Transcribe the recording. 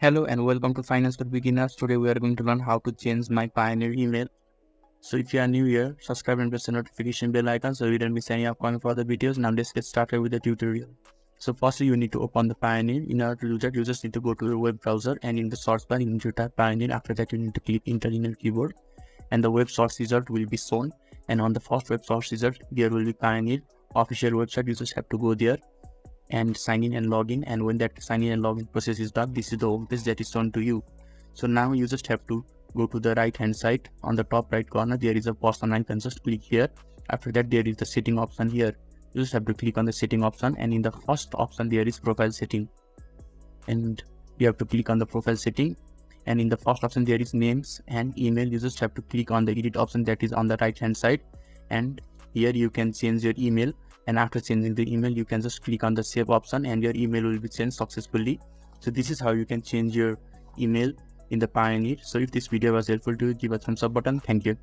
Hello and welcome to Finance for Beginners. Today we are going to learn how to change my Pioneer email. So if you are new here, subscribe and press the notification bell icon so you don't miss any upcoming further videos. Now let's get started with the tutorial. So firstly you need to open the Pioneer. In order to do that, you just need to go to your web browser and in the search bar you need to type Pioneer. After that you need to click enter in your keyboard and the web search result will be shown. And on the first web search result there will be Pioneer official website. You just have to go there and sign in and log in, and when that sign in and login process is done, this is the home page that is shown to you. So now you just have to go to the right hand side. On the top right corner there is a person icon, just click here. After that there is the setting option here. You just have to click on the setting option, and in the first option there is profile setting, and you have to click on the profile setting, and in the first option there is names and email. You just have to click on the edit option that is on the right hand side, and here you can change your email. And after changing the email you can just click on the save option and your email will be changed successfully. So this is how you can change your email in the Pioneer. So if this video was helpful to you, give a thumbs up button. Thank you.